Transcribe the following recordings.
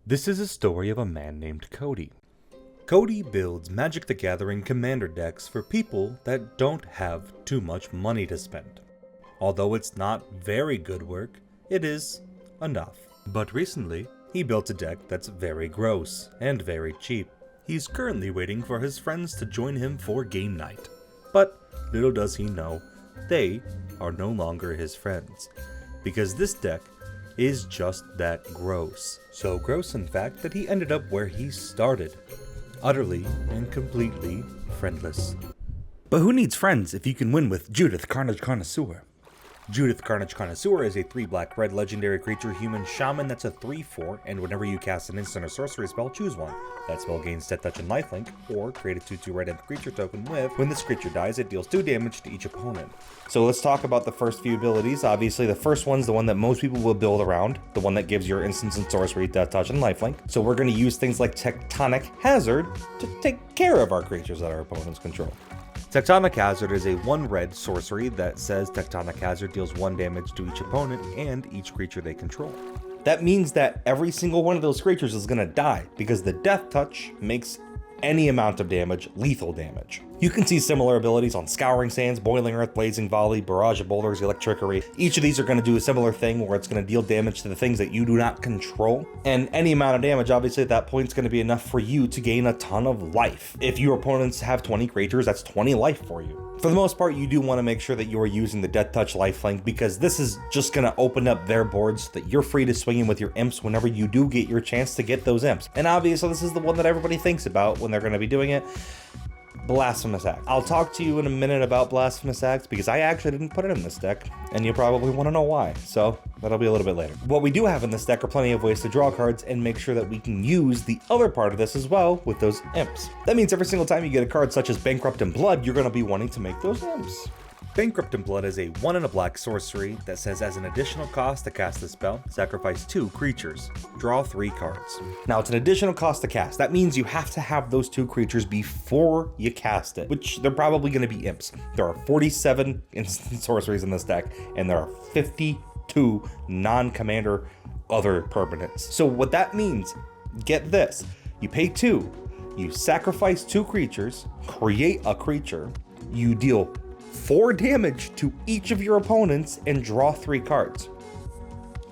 This is a story of a man named Cody. Cody builds Magic the Gathering commander decks for people that don't have too much money to spend. Although it's not very good work, it is enough. But recently, he built a deck that's very gross and very cheap. He's currently waiting for his friends to join him for game night. But little does he know, they are no longer his friends, because this deck is just that gross. So gross in fact that he ended up where he started, utterly and completely friendless. But who needs friends if you can win with Judith, Carnage Connoisseur? Judith, Carnage Connoisseur is a 3-black-red legendary creature human shaman that's a 3/4, and whenever you cast an instant or sorcery spell, choose one. That spell gains Death Touch and Lifelink, or create a 2/2 red imp creature token with, when this creature dies, it deals 2 damage to each opponent. So let's talk about the first few abilities. Obviously, the first one's the one that most people will build around, the one that gives your instants and sorcery Death Touch and Lifelink. So we're going to use things like Tectonic Hazard to take care of our creatures that our opponents control. Tectonic Hazard is a 1-red sorcery that says Tectonic Hazard deals 1 damage to each opponent and each creature they control. That means that every single one of those creatures is going to die, because the Death Touch makes any amount of damage lethal damage. You can see similar abilities on Scouring Sands, Boiling Earth, Blazing Volley, Barrage of Boulders, Electrickery. Each of these are going to do a similar thing where it's going to deal damage to the things that you do not control. And any amount of damage, obviously at that point, is going to be enough for you to gain a ton of life. If your opponents have 20 creatures, that's 20 life for you. For the most part, you do want to make sure that you are using the Death Touch Lifelink, because this is just going to open up their boards so that you're free to swing in with your imps whenever you do get your chance to get those imps. And obviously, this is the one that everybody thinks about when they're going to be doing it. Blasphemous Act. I'll talk to you in a minute about Blasphemous Acts, because I actually didn't put it in this deck, and you probably want to know why, so that'll be a little bit later. What we do have in this deck are plenty of ways to draw cards and make sure that we can use the other part of this as well with those imps. That means every single time you get a card such as Bankrupt and Blood, you're going to be wanting to make those imps. Bankrupt and Blood is a 1 and a black sorcery that says as an additional cost to cast the spell, sacrifice 2 creatures, draw 3 cards. Now it's an additional cost to cast. That means you have to have those 2 creatures before you cast it, which they're probably going to be imps. There are 47 instant sorceries in this deck, and there are 52 non-commander other permanents. So what that means, get this, you pay 2, you sacrifice 2 creatures, create a creature, you deal 4 damage to each of your opponents and draw 3 cards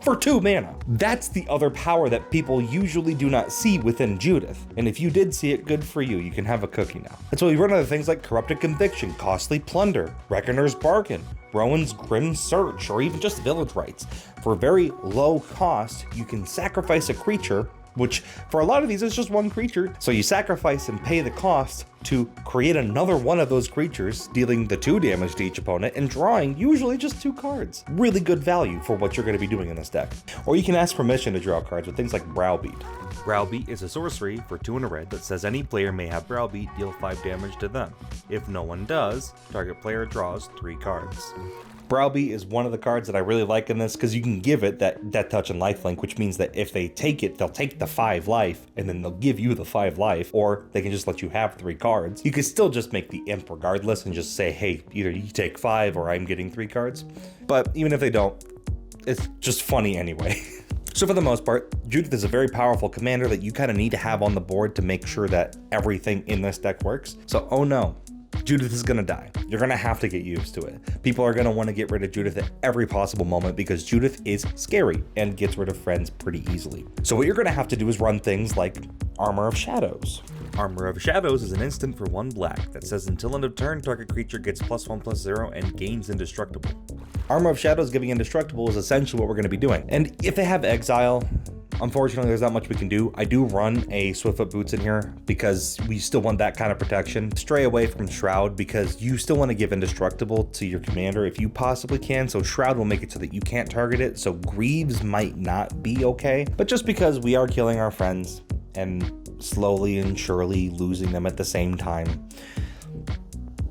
for 2 mana. That's the other power that people usually do not see within Judith. And if you did see it, good for you. You can have a cookie now. That's why we run other things like Corrupted Conviction, Costly Plunder, Reckoner's Bargain, Rowan's Grim Search, or even just Village Rites. For very low cost, you can sacrifice a creature, which for a lot of these is just 1 creature. So you sacrifice and pay the cost to create another one of those creatures, dealing the 2 damage to each opponent and drawing usually just 2 cards. Really good value for what you're going to be doing in this deck. Or you can ask permission to draw cards with things like Browbeat. Browbeat is a sorcery for 2 and a red that says any player may have Browbeat deal 5 damage to them. If no one does, target player draws 3 cards. Browbeat is one of the cards that I really like in this, because you can give it that Death Touch and Lifelink, which means that if they take it, they'll take the 5 life, and then they'll give you the 5 life, or they can just let you have 3 cards. You can still just make the imp regardless and just say, hey, either you take 5 or I'm getting 3 cards. But even if they don't, it's just funny anyway. So for the most part, Judith is a very powerful commander that you kind of need to have on the board to make sure that everything in this deck works. So, oh no, Judith is going to die. You're going to have to get used to it. People are going to want to get rid of Judith at every possible moment, because Judith is scary and gets rid of friends pretty easily. So what you're going to have to do is run things like Armor of Shadows. Armor of Shadows is an instant for 1 black that says until end of turn, target creature gets +1/+0 and gains Indestructible. Armor of Shadows giving Indestructible is essentially what we're going to be doing. And if they have Exile, unfortunately, there's not much we can do. I do run a Swiftfoot Boots in here because we still want that kind of protection. Stray away from Shroud, because you still want to give Indestructible to your commander if you possibly can. So Shroud will make it so that you can't target it. So Greaves might not be okay. But just because we are killing our friends and slowly and surely losing them at the same time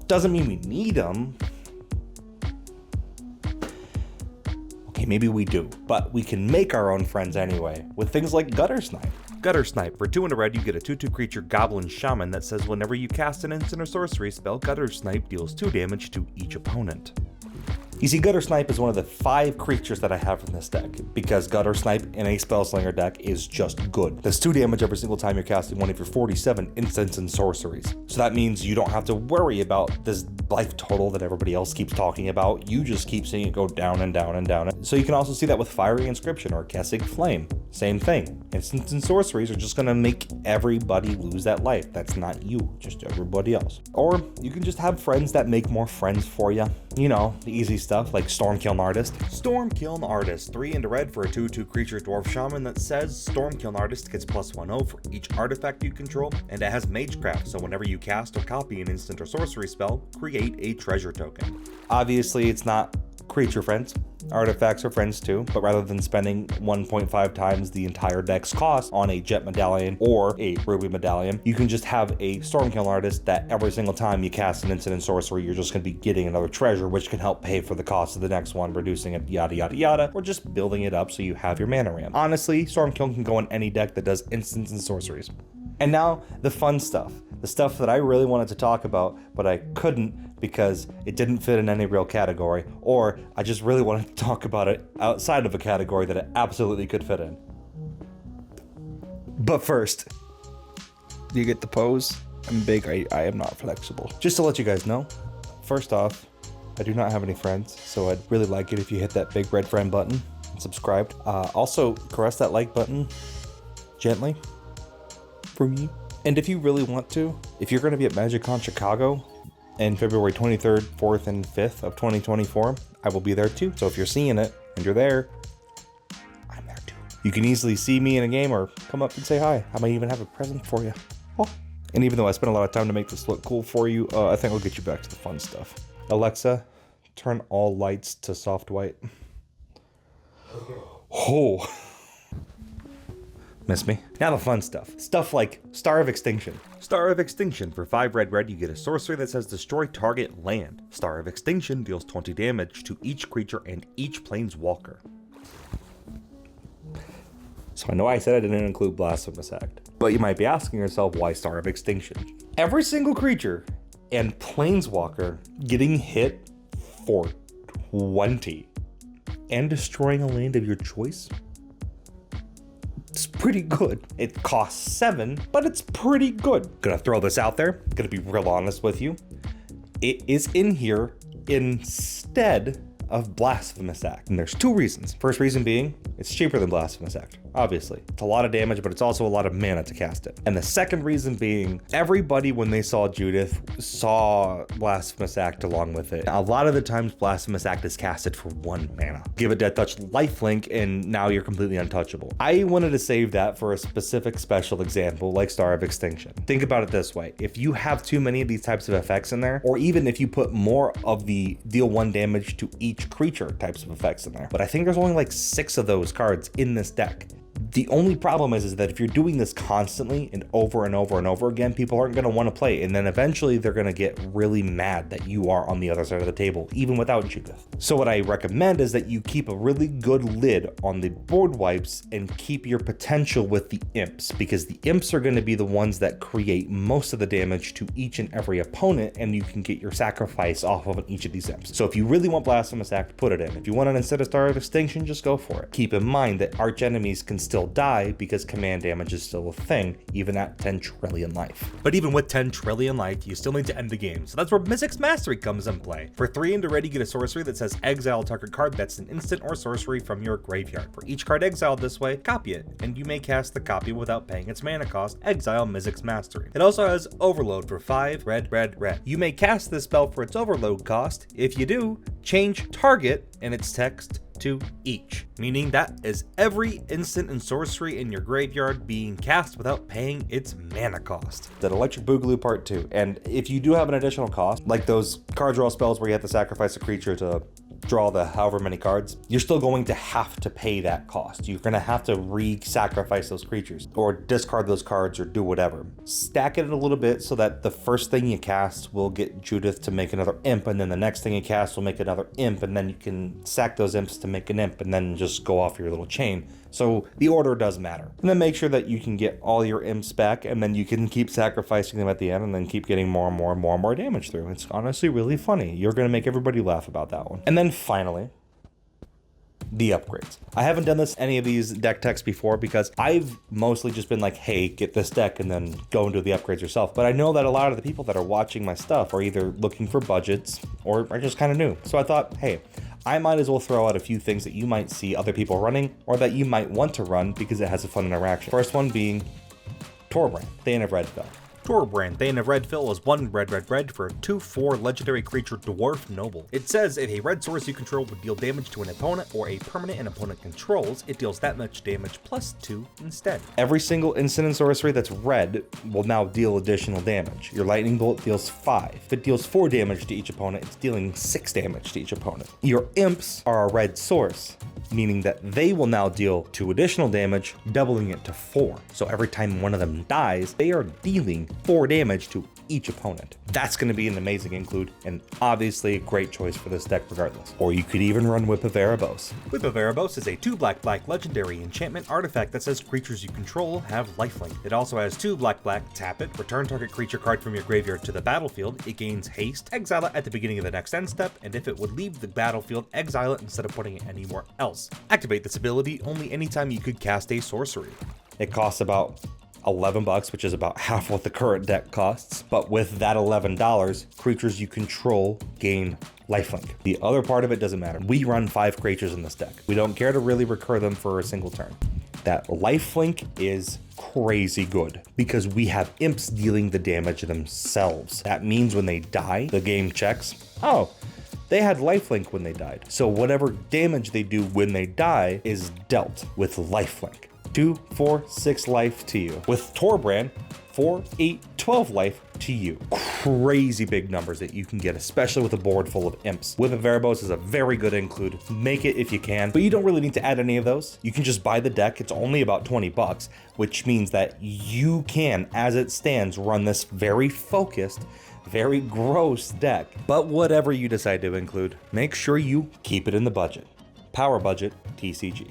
doesn't mean we need them. Okay, maybe we do, but we can make our own friends anyway with things like Gutter Snipe. Gutter Snipe. For 2 and a red, you get a 2/2 creature Goblin Shaman that says whenever you cast an instant or sorcery spell, Gutter Snipe deals 2 damage to each opponent. You see, Gutter Snipe is one of the 5 creatures that I have in this deck, because Gutter Snipe in a Spellslinger deck is just good. Does 2 damage every single time you're casting one of your 47 instants and sorceries. So that means you don't have to worry about this life total that everybody else keeps talking about. You just keep seeing it go down and down and down. So you can also see that with Fiery Inscription or Kessig Flame. Same thing. Instants and sorceries are just gonna make everybody lose that life. That's not you, just everybody else. Or you can just have friends that make more friends for you. You know, the easy stuff like Stormkiln Artist. Stormkiln Artist, 3 into red for a 2/2 creature dwarf shaman that says Stormkiln Artist gets +1/0 for each artifact you control, and it has Magecraft, so whenever you cast or copy an instant or sorcery spell, create a treasure token. Obviously, it's not creature friends. Artifacts are friends too, but rather than spending 1.5 times the entire deck's cost on a Jet Medallion or a Ruby Medallion, you can just have a Stormkiln Artist that every single time you cast an instant and sorcery, you're just going to be getting another treasure, which can help pay for the cost of the next one, reducing it, yada yada yada, or just building it up so you have your mana ramp. Honestly, Stormkiln can go in any deck that does instants and sorceries. And now, the fun stuff. The stuff that I really wanted to talk about, but I couldn't because it didn't fit in any real category, or I just really wanted to talk about it outside of a category that it absolutely could fit in. But first, you get the pose. I'm big, I am not flexible. Just to let you guys know, first off, I do not have any friends, so I'd really like it if you hit that big red friend button and subscribed. Also, caress that like button gently for me. And if you really want to, if you're going to be at MagicCon Chicago in February 23rd, 4th, and 5th of 2024, I will be there too. So if you're seeing it and you're there, I'm there too. You can easily see me in a game or come up and say hi. I might even have a present for you. Oh. And even though I spent a lot of time to make this look cool for you, I think I'll get you back to the fun stuff. Alexa, turn all lights to soft white. Okay. Oh. Miss me? Now the fun stuff. Stuff like Star of Extinction. Star of Extinction, for 5 red you get a sorcery that says destroy target land. Star of Extinction deals 20 damage to each creature and each planeswalker. So I know I said I didn't include Blasphemous Act, but you might be asking yourself, why Star of Extinction? Every single creature and planeswalker getting hit for 20 and destroying a land of your choice? It's pretty good. It costs 7, but it's pretty good. Gonna throw this out there, gonna be real honest with you. It is in here instead of Blasphemous Act. And there's 2 reasons. First reason being, it's cheaper than Blasphemous Act, obviously. It's a lot of damage, but it's also a lot of mana to cast it. And the second reason being, everybody when they saw Judith saw Blasphemous Act along with it. A lot of the times Blasphemous Act is casted for 1 mana. Give a Death Touch lifelink and now you're completely untouchable. I wanted to save that for a specific special example like Star of Extinction. Think about it this way. If you have too many of these types of effects in there, or even if you put more of the deal 1 damage to each creature types of effects in there, but I think there's only like 6 of those cards in this deck. The only problem is that if you're doing this constantly and over and over and over again, people aren't going to want to play, and then eventually they're going to get really mad that you are on the other side of the table, even without Judith. So what I recommend is that you keep a really good lid on the board wipes and keep your potential with the imps, because the imps are going to be the ones that create most of the damage to each and every opponent, and you can get your sacrifice off of each of these imps. So if you really want Blasphemous Act, put it in. If you want it instead of Star of Extinction, just go for it. Keep in mind that arch enemies can still die because command damage is still a thing, even at 10 trillion life. But even with 10 trillion life, you still need to end the game, so that's where Mystic's Mastery comes in play. For 3 into red, you get a sorcery that says exile target card that's an instant or sorcery from your graveyard. For each card exiled this way, copy it, and you may cast the copy without paying its mana cost, exile Mystic's Mastery. It also has Overload for 5 red. You may cast this spell for its overload cost. If you do, change target and its text to each, meaning that is every instant and sorcery in your graveyard being cast without paying its mana cost. That Electric Boogaloo Part 2, and if you do have an additional cost, like those card draw spells where you have to sacrifice a creature to draw the however many cards, you're still going to have to pay that cost. You're going to have to re-sacrifice those creatures or discard those cards or do whatever. Stack it a little bit so that the first thing you cast will get Judith to make another imp, and then the next thing you cast will make another imp, and then you can sack those imps to make an imp and then just go off your little chain. So the order does matter. And then make sure that you can get all your imps back, and then you can keep sacrificing them at the end and then keep getting more and more and more and more damage through. It's honestly really funny. You're going to make everybody laugh about that one. And then finally, the upgrades. I haven't done any of these deck techs before because I've mostly just been like, hey, get this deck and then go and do the upgrades yourself. But I know that a lot of the people that are watching my stuff are either looking for budgets or are just kind of new. So I thought, hey, I might as well throw out a few things that you might see other people running or that you might want to run because it has a fun interaction. First one being Torbrand, Thane of Redfell. Torbrand, Thane of Redfell is 1 red for a 2/4 legendary creature dwarf noble. It says if a red source you control would deal damage to an opponent or a permanent an opponent controls, it deals that much damage +2 instead. Every single instant and sorcery that's red will now deal additional damage. Your lightning bolt deals 5. If it deals 4 damage to each opponent, it's dealing 6 damage to each opponent. Your imps are a red source, meaning that they will now deal 2 additional damage, doubling it to 4. So every time one of them dies, they are dealing 4 damage to each opponent. That's going to be an amazing include, and obviously a great choice for this deck regardless. Or you could even run Whip of Erebos. Whip of Erebos is a 2/black legendary enchantment artifact that says creatures you control have lifelink. It also has 2 black, tap it, return target creature card from your graveyard to the battlefield, it gains haste, exile it at the beginning of the next end step, and if it would leave the battlefield, exile it instead of putting it anywhere else. Activate this ability only anytime you could cast a sorcery. It costs about $11, which is about half what the current deck costs. But with that $11, creatures you control gain lifelink. The other part of it doesn't matter. We run 5 creatures in this deck. We don't care to really recur them for a single turn. That lifelink is crazy good because we have imps dealing the damage themselves. That means when they die, the game checks, oh, they had lifelink when they died. So whatever damage they do when they die is dealt with lifelink. 2, 4, 6 life to you. With Torbrand, 4, 8, 12 life to you. Crazy big numbers that you can get, especially with a board full of imps. Whip of Erebos is a very good include. Make it if you can, but you don't really need to add any of those. You can just buy the deck. It's only about $20, which means that you can, as it stands, run this very focused, very gross deck. But whatever you decide to include, make sure you keep it in the budget. Power budget, TCG.